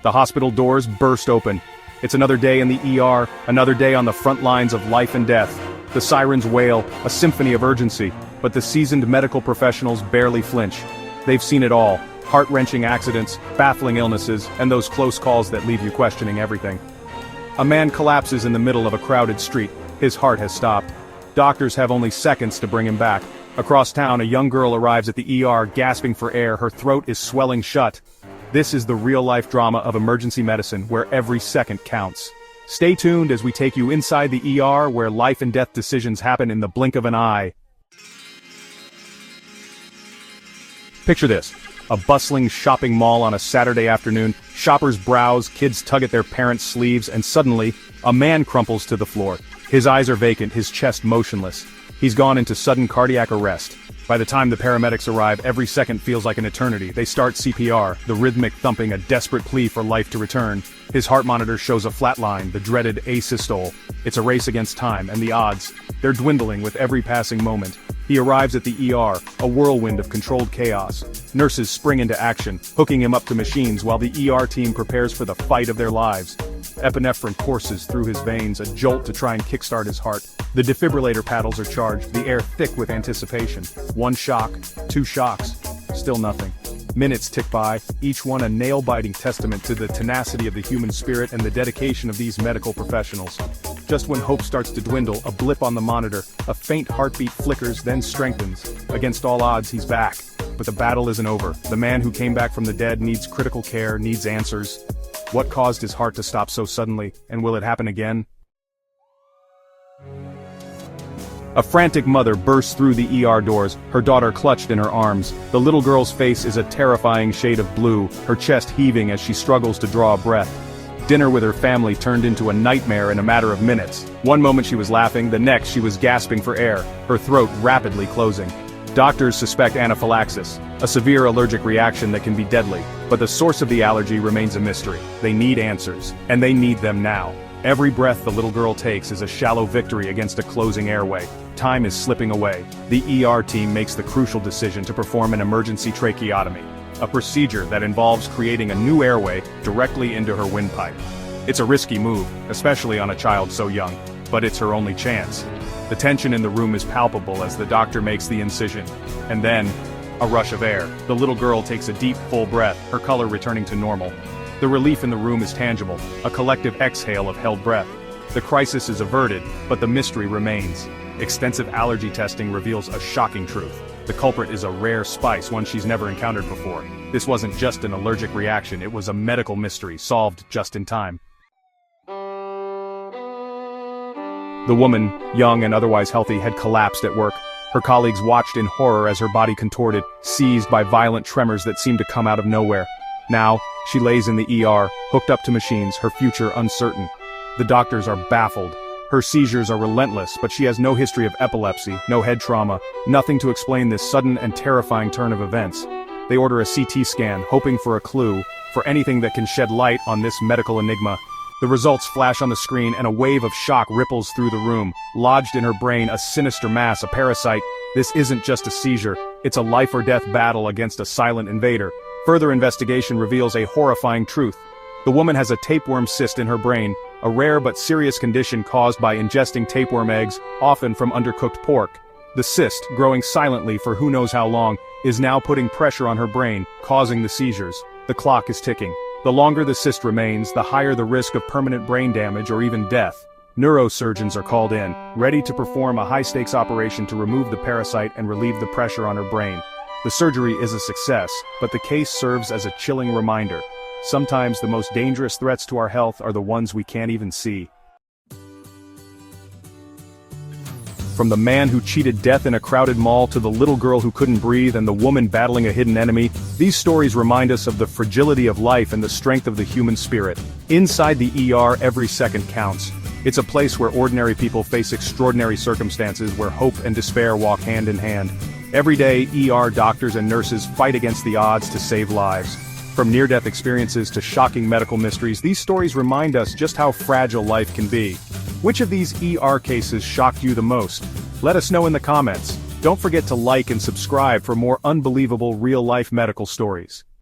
The hospital doors burst open. It's another day in the ER, another day on the front lines of life and death. The sirens wail, a symphony of urgency, but the seasoned medical professionals barely flinch. They've seen it all: heart-wrenching accidents, baffling illnesses, and those close calls that leave you questioning everything. A man collapses in the middle of a crowded street. His heart has stopped. Doctors have only seconds to bring him back. Across town, a young girl arrives at the ER, gasping for air. Her throat is swelling shut. This is the real-life drama of emergency medicine, where every second counts. Stay tuned as we take you inside the ER, where life and death decisions happen in the blink of an eye. Picture this: a bustling shopping mall on a Saturday afternoon. Shoppers browse, kids tug at their parents' sleeves, and suddenly, a man crumples to the floor. His eyes are vacant, his chest motionless. He's gone into sudden cardiac arrest. By the time the paramedics arrive, every second feels like an eternity. They start CPR, the rhythmic thumping a desperate plea for life to return. His heart monitor shows a flat line, the dreaded asystole. It's a race against time, and the odds, they're dwindling with every passing moment. He arrives at the ER, a whirlwind of controlled chaos. Nurses spring into action, hooking him up to machines while the ER team prepares for the fight of their lives. Epinephrine courses through his veins, a jolt to try and kickstart his heart. The defibrillator paddles are charged, the air thick with anticipation. One shock, two shocks, still nothing. Minutes tick by, each one a nail-biting testament to the tenacity of the human spirit and the dedication of these medical professionals. Just when hope starts to dwindle, a blip on the monitor, a faint heartbeat flickers, then strengthens. Against all odds, he's back. But the battle isn't over. The man who came back from the dead needs critical care, needs answers. What caused his heart to stop so suddenly, and will it happen again? A frantic mother bursts through the ER doors, her daughter clutched in her arms. The little girl's face is a terrifying shade of blue, her chest heaving as she struggles to draw a breath. Dinner with her family turned into a nightmare in a matter of minutes. One moment she was laughing, the next she was gasping for air, her throat rapidly closing. Doctors suspect anaphylaxis, a severe allergic reaction that can be deadly, but the source of the allergy remains a mystery. They need answers, and they need them now. Every breath the little girl takes is a shallow victory against a closing airway. Time is slipping away. The ER team makes the crucial decision to perform an emergency tracheotomy, a procedure that involves creating a new airway directly into her windpipe. It's a risky move, especially on a child so young, but it's her only chance. The tension in the room is palpable as the doctor makes the incision. And then, a rush of air. The little girl takes a deep, full breath, her color returning to normal. The relief in the room is tangible, a collective exhale of held breath. The crisis is averted, but the mystery remains. Extensive allergy testing reveals a shocking truth. The culprit is a rare spice, one she's never encountered before. This wasn't just an allergic reaction, it was a medical mystery solved just in time. The woman, young and otherwise healthy, had collapsed at work. Her colleagues watched in horror as her body contorted, seized by violent tremors that seemed to come out of nowhere. Now, she lays in the ER, hooked up to machines, her future uncertain. The doctors are baffled. Her seizures are relentless, but she has no history of epilepsy, no head trauma, nothing to explain this sudden and terrifying turn of events. They order a CT scan, hoping for a clue, for anything that can shed light on this medical enigma. The results flash on the screen and a wave of shock ripples through the room. Lodged in her brain, a sinister mass, a parasite. This isn't just a seizure, it's a life-or-death battle against a silent invader. Further investigation reveals a horrifying truth. The woman has a tapeworm cyst in her brain, a rare but serious condition caused by ingesting tapeworm eggs, often from undercooked pork. The cyst, growing silently for who knows how long, is now putting pressure on her brain, causing the seizures. The clock is ticking. The longer the cyst remains, the higher the risk of permanent brain damage or even death. Neurosurgeons are called in, ready to perform a high-stakes operation to remove the parasite and relieve the pressure on her brain. The surgery is a success, but the case serves as a chilling reminder. Sometimes the most dangerous threats to our health are the ones we can't even see. From the man who cheated death in a crowded mall to the little girl who couldn't breathe and the woman battling a hidden enemy, these stories remind us of the fragility of life and the strength of the human spirit. Inside the ER, every second counts. It's a place where ordinary people face extraordinary circumstances, where hope and despair walk hand in hand. Every day, ER doctors and nurses fight against the odds to save lives. From near-death experiences to shocking medical mysteries, these stories remind us just how fragile life can be. Which of these ER cases shocked you the most? Let us know in the comments. Don't forget to like and subscribe for more unbelievable real-life medical stories.